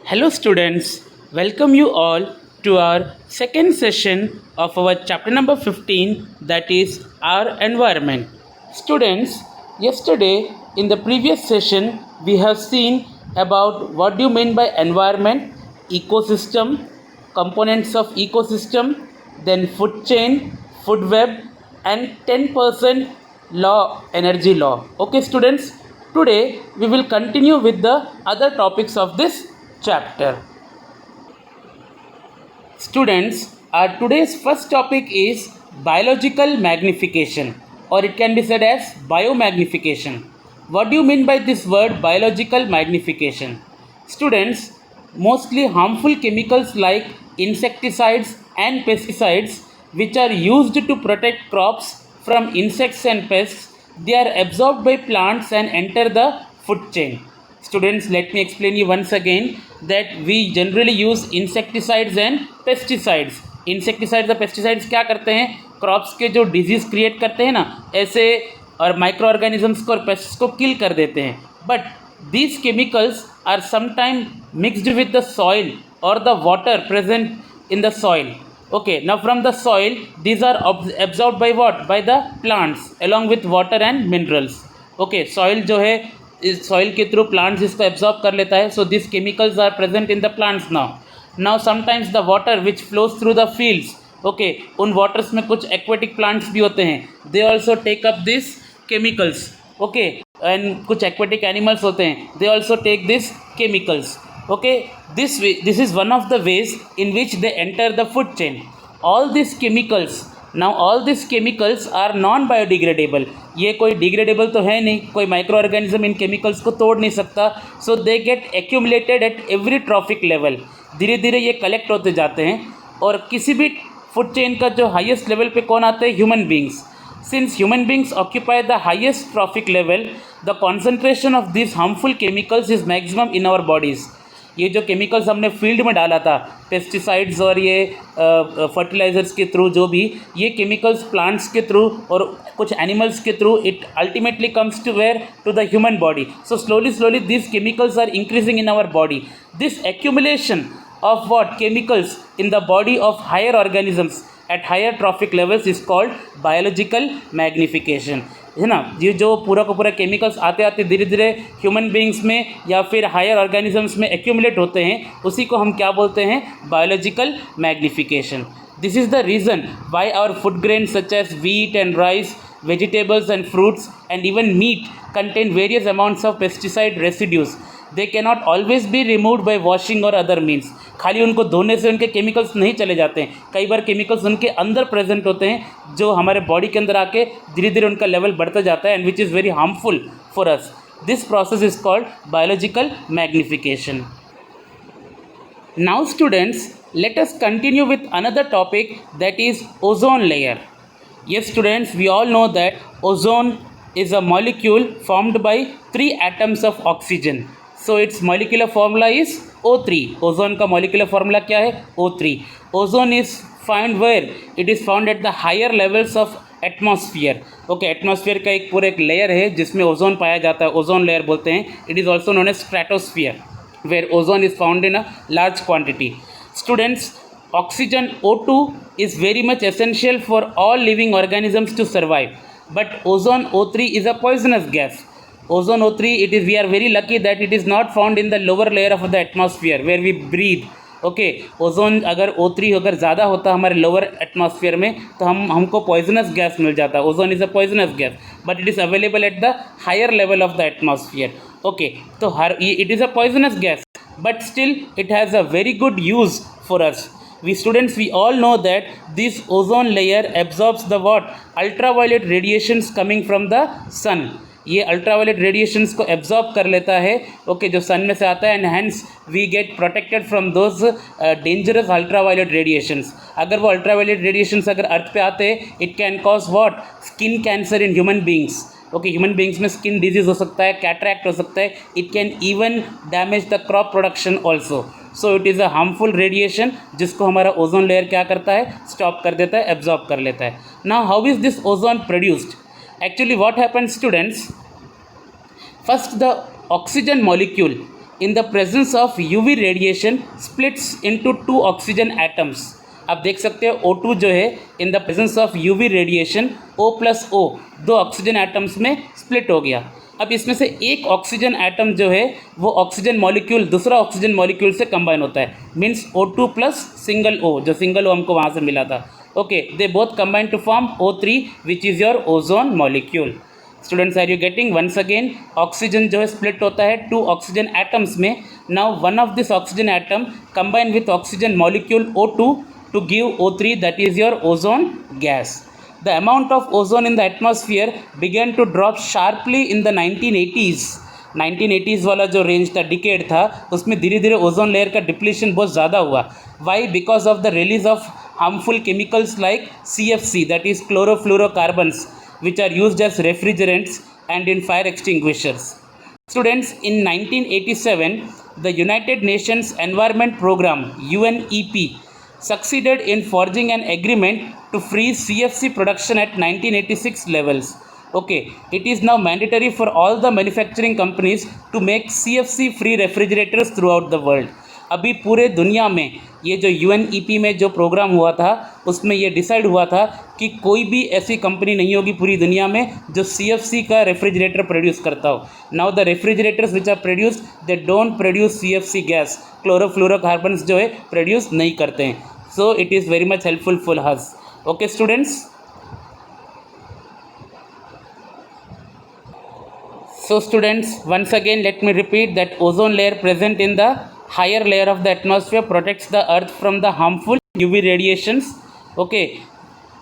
Hello, students. Welcome you all to our second session of our chapter number 15, that is our environment. Students, yesterday in the previous session, we have seen about what do you mean by environment, ecosystem, components of ecosystem, then food chain, food web, and 10% law, energy law. Okay, students, today we will continue with the other topics of this chapter. Students, our today's first topic is biological magnification, or it can be said as biomagnification. What do you mean by this word biological magnification? Students, mostly harmful chemicals like insecticides and pesticides, which are used to protect crops from insects and pests, they are absorbed by plants and enter the food chain. Students, let me explain you once again that we generally use insecticides and pesticides. Insecticides और pesticides क्या करते हैं? Crops के जो disease create करते हैं ना, ऐसे और माइक्रो ऑर्गेनिजम्स को और पेस्ट्स को किल कर देते हैं. But these chemicals are sometimes mixed with the soil or the water present in the soil. Okay, now from the soil, these are absorbed by what? By the plants along with water and minerals. Okay, soil जो है इस soil के through plants इसको absorb कर लेता है. So this chemicals are present in the plants. Now sometimes the water which flows through the fields, okay, उन waters में कुछ एक्वेटिक प्लांट्स भी होते हैं. They also take up this chemicals. Okay, and कुछ एक्वेटिक एनिमल्स होते हैं, they also take this chemicals. Okay, this is one of the ways in which they enter the food chain. All this chemicals, now all this chemicals are non biodegradable. ये कोई degradable तो है नहीं, कोई micro organism in chemicals को तोड़ नहीं सकता. So they get accumulated at every trophic level. धीरे धीरे ये कलेक्ट होते जाते हैं और किसी भी फूड चेन का जो हाईएस्ट लेवल पे कौन आते हैं? Human beings. Since human beings occupy the highest trophic level, the concentration of this harmful chemicals is maximum in our bodies. ये जो केमिकल्स हमने फील्ड में डाला था, पेस्टिसाइड्स और ये फर्टिलाइजर्स के थ्रू, जो भी ये केमिकल्स प्लांट्स के थ्रू और कुछ एनिमल्स के थ्रू, it ultimately comes to where? To the human body. So slowly this chemicals are increasing in our body. This accumulation of what? Chemicals in the body of higher organisms at higher trophic levels is called biological magnification. है ना, ये जो पूरा का पूरा chemicals आते आते धीरे धीरे ह्यूमन बींग्स में या फिर हायर ऑर्गेनिजम्स में एक्यूमुलेट होते हैं, उसी को हम क्या बोलते हैं? Biological magnification. This is the reason why our food grain such as wheat and rice, vegetables and fruits and even meat contain various amounts of pesticide residues. They cannot always be removed by washing or other means. खाली उनको धोने से उनके chemicals नहीं चले जाते हैं. कई बार केमिकल्स उनके अंदर प्रेजेंट होते हैं जो हमारे बॉडी के अंदर आके धीरे धीरे उनका लेवल बढ़ता जाता है, and which is very harmful for us. This process is called biological magnification. Now students, let us continue with another topic, that is ozone layer. Yes students, we all know that ozone is a molecule formed by 3 atoms of oxygen. So its molecular formula is O3. Ozone का molecular formula क्या है? O3. Ozone is found where? It is found at the higher levels of atmosphere. Okay, atmosphere का एक पूरा एक layer है जिसमें ozone पाया जाता है, ओजोन लेयर बोलते हैं. It is also known as stratosphere, where ozone is found in a large quantity. Students, oxygen O2 is very much essential for all living organisms to survive, but ozone O3 is a poisonous gas. Ozone O3, we are very lucky that it is not found in the lower layer of the atmosphere where we breathe. Okay, ozone अगर O3 अगर ज़्यादा होता हमारे lower atmosphere में तो हमको poisonous gas मिल जाता. Ozone is a poisonous gas, but it is available at the higher level of the atmosphere. Okay, तो it is a poisonous gas, but still it has a very good use for us. We students, we all know that this ozone layer absorbs the what? Ultraviolet radiations coming from the sun. ये ultraviolet radiations को absorb कर लेता है, okay, जो सन में से आता है, and hence we get protected from those dangerous ultraviolet radiations. अगर वो अल्ट्रावायलेट रेडिएशंस अगर अर्थ पे आते हैं, it can cause what? Skin cancer in human beings. Okay, human beings में स्किन डिजीज हो सकता है, कैटरैक्ट हो सकता है. It can even damage the crop production also. So it is a harmful radiation जिसको हमारा ओजोन लेयर क्या करता है? स्टॉप कर देता है, एब्जॉर्ब कर लेता है. Now how is this ozone produced? Actually what happens students, first the oxygen molecule in the presence of UV radiation splits into two oxygen atoms. आप देख सकते हो O2 जो है in the presence of UV radiation O plus O दो oxygen atoms में split हो गया. अब इसमें से एक ऑक्सीजन एटम जो है वो ऑक्सीजन मॉलिक्यूल दूसरा ऑक्सीजन मॉलिक्यूल से कंबाइन होता है, means O2 plus single O, जो सिंगल O हमको वहाँ से मिला था. Okay, they both combine to form O3 which is your ozone molecule. Students, are you getting? Once again oxygen जो है स्प्लिट होता है टू ऑक्सीजन एटम्स में. Now one of this oxygen atom combine with oxygen molecule O2 to give O3, that is your ozone gas. The amount of ozone in the atmosphere began to drop sharply in the 1980s. 1980s वाला जो range था, decade था, उसमें धीरे धीरे ozone layer का depletion बहुत ज़्यादा हुआ. Why? Because of the release of harmful chemicals like CFC, that is chlorofluorocarbons, which are used as refrigerants and in fire extinguishers. Students, in 1987, the United Nations Environment Program UNEP succeeded in forging an agreement to freeze CFC production at 1986 levels. Okay, it is now mandatory for all the manufacturing companies to make CFC free refrigerators throughout the world. अभी पूरे दुनिया में ये जो UNEP में जो programme हुआ था उसमें ये डिसाइड हुआ था कि कोई भी ऐसी कंपनी नहीं होगी पूरी दुनिया में जो CFC का रेफ्रिजरेटर प्रोड्यूस करता हो. Now the refrigerators which are produced they don't produce CFC gas, chlorofluorocarbons जो है प्रोड्यूस नहीं करते हैं. So it is very much helpful for us. Okay students, so students, once again let me repeat that ozone layer present in the higher layer of the atmosphere protects the earth from the harmful UV radiations, okay,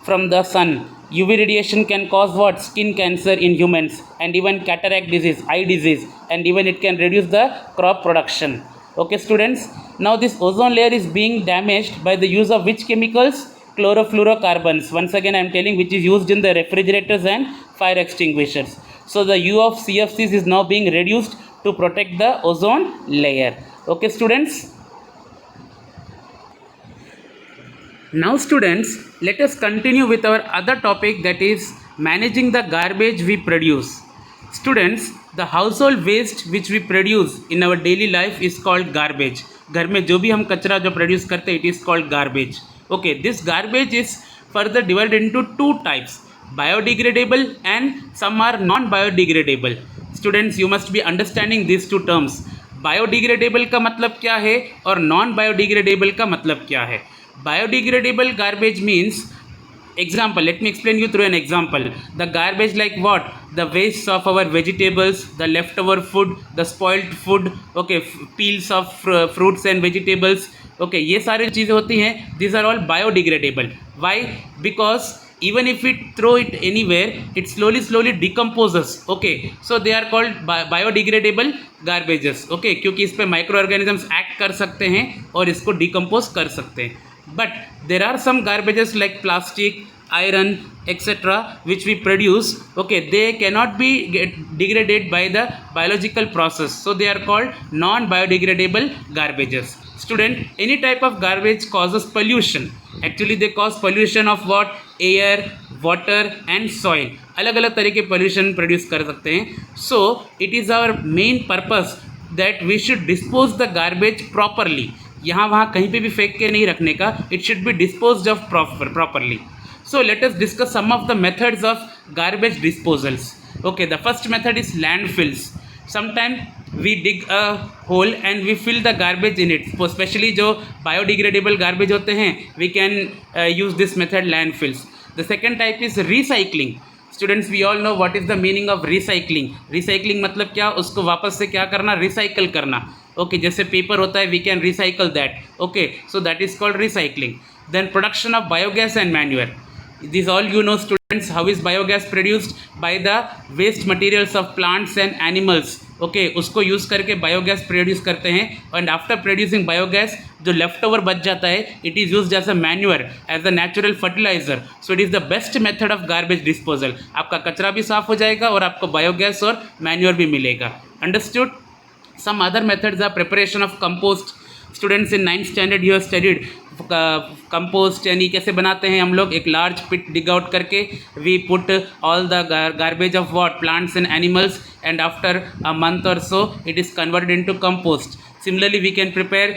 from the sun. UV radiation can cause what? Skin cancer in humans, and even cataract disease, eye disease, and even it can reduce the crop production. Okay students, now this ozone layer is being damaged by the use of which chemicals? Chlorofluorocarbons. Once again I am telling, which is used in the refrigerators and fire extinguishers. So the U of CFCs is now being reduced to protect the ozone layer. Okay students. Now students, let us continue with our other topic, that is managing the garbage we produce. Students, the household waste which we produce in our daily life is called garbage. घर में जो भी हम कचरा जो produce करते हैं, it is called garbage. Okay, this garbage is further divided into two types, biodegradable and some are non-biodegradable. Students, you must be understanding these two terms. Biodegradable का मतलब क्या है और non-biodegradable का मतलब क्या है. Biodegradable garbage means, example, let me explain you through an example. The garbage like what? The waste of our vegetables, the leftover food, the spoiled food, okay, peels of fruits and vegetables, okay, ये सारी चीज़ें होती हैं. These are all biodegradable. Why? Because even if we throw it anywhere, it slowly decomposes. Okay, so they are called biodegradable garbages. Okay, क्योंकि इस पे micro organisms act कर सकते हैं और इसको डिकम्पोज कर सकते हैं. But there are some garbages like plastic, iron, etc., which we produce. Okay, they cannot be degraded by the biological process, so they are called non-biodegradable garbages. Student, any type of garbage causes pollution. Actually they cause pollution of what? Air, water and soil. अलग अलग तरह के pollution produce कर सकते हैं. So it is our main purpose that we should dispose the garbage properly. यहाँ वहाँ कहीं पे भी फेंक के नहीं रखने का. It should be disposed of properly. So let us discuss some of the methods of garbage disposals. Okay, the first method is landfills. Sometimes we dig a hole and we fill the garbage in it. Especially जो biodegradable garbage होते हैं, we can use this method, landfills. The second type is recycling. Students, we all know what is the meaning of recycling. Recycling मतलब क्या? उसको वापस से क्या करना? Recycle करना. Okay, जैसे पेपर होता है, we can recycle that. Okay, so that is called recycling. Then production of biogas and manure. This all you know students. How is biogas produced? By the waste materials of plants and animals. Okay, उसको use करके biogas produce करते हैं. And after producing biogas जो left over बच जाता है, it is used as a manure, as a natural fertilizer. So it is the best method of garbage disposal. आपका कचरा भी साफ हो जाएगा और आपको बायोगैस और मैन्यूअर भी मिलेगा. Understood? Some other methods are preparation of compost. Students in 9th standard you have studied compost, यानी कैसे बनाते हैं हम लोग एक लार्ज पिट डिग आउट करके we put all the garbage of what plants and animals and after a month or so it is converted into compost. Similarly, we can prepare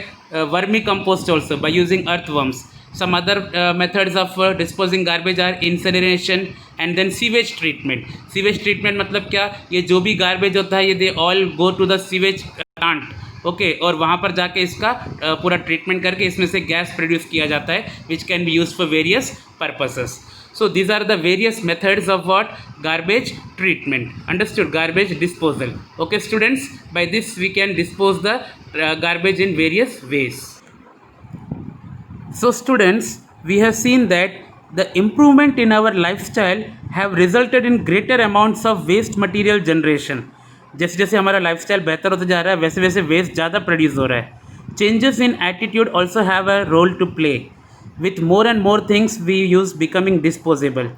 vermicompost also by using earthworms. Some other methods of disposing garbage are incineration and then sewage treatment. Sewage treatment मतलब क्या, ये जो भी garbage होता है ये they all go to the sewage plant. Okay और वहाँ पर जाके इसका पूरा ट्रीटमेंट करके इसमें से गैस प्रोड्यूस किया जाता है which can be use for various purposes. So these are the various methods of what garbage treatment. Understood? Garbage disposal. Okay students, by this we can dispose the garbage in various ways. So students, we have seen that the improvement in our lifestyle have resulted in greater amounts of waste material generation. जैसे जैसे हमारा lifestyle बेहतर होता जा रहा है वैसे वैसे वेस्ट ज़्यादा प्रोड्यूस हो रहा है. Changes in attitude also have a role to play. With more and more things we use becoming disposable.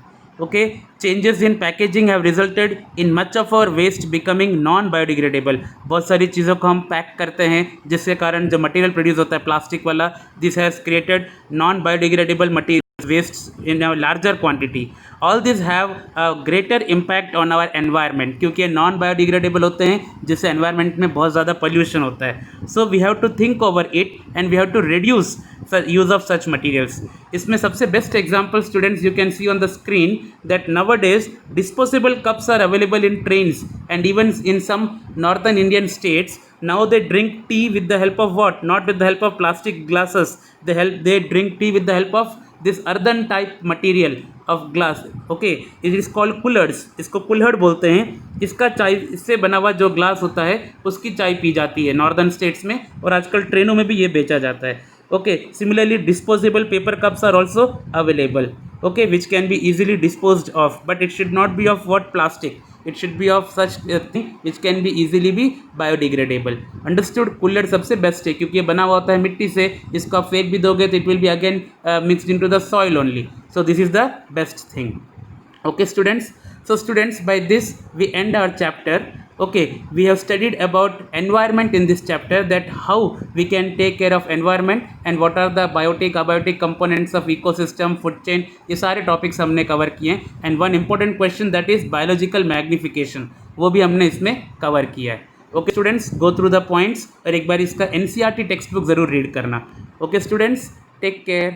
Okay, changes in packaging have resulted in much of our waste becoming non biodegradable. बहुत सारी चीज़ों को हम pack करते हैं जिसके कारण जो मटेरियल प्रोड्यूस होता है प्लास्टिक वाला, this has created non biodegradable material wastes in a larger quantity. All these have a greater impact on our environment क्योंकि ये नॉन बायोडिग्रेडेबल होते हैं जिससे एनवायरनमेंट में बहुत ज़्यादा पोल्यूशन होता है. So we have to think over it and we have to reduce use of such materials. इसमें सबसे best example students you can see on the screen that nowadays disposable cups are available in trains and even in some northern Indian states. Now they drink tea with the help of what? Not with the help of plastic glasses. They drink tea with the help of this earthen type material of glass. Okay, it is called कुल्हड़. इसको कुल्हड़ बोलते हैं. इसका चाय, इससे बना हुआ जो ग्लास होता है उसकी चाय पी जाती है नॉर्दर्न स्टेट्स में और आजकल ट्रेनों में भी ये बेचा जाता है. Okay, similarly disposable paper cups are also available. Okay, which can be easily disposed of, but it should not be of what plastic. It should be of such thing which can be easily be biodegradable. Understood? कुल्हड़ सबसे best है क्योंकि ये बना हुआ होता है मिट्टी से. इसको आप फेंक भी दोगे तो it will be again mixed into the soil only. So this is the best thing. Okay students, so students, by this we end our chapter. Okay, we have studied about environment in this chapter, that how we can take care of environment and what are the biotic abiotic components of ecosystem, food chain. ये सारे topics हमने cover किए हैं. And one important question, that is biological magnification, वो भी हमने इसमें cover किया है. Okay students, go through the points और एक बार इसका NCERT textbook ज़रूर read करना. Okay students, take care.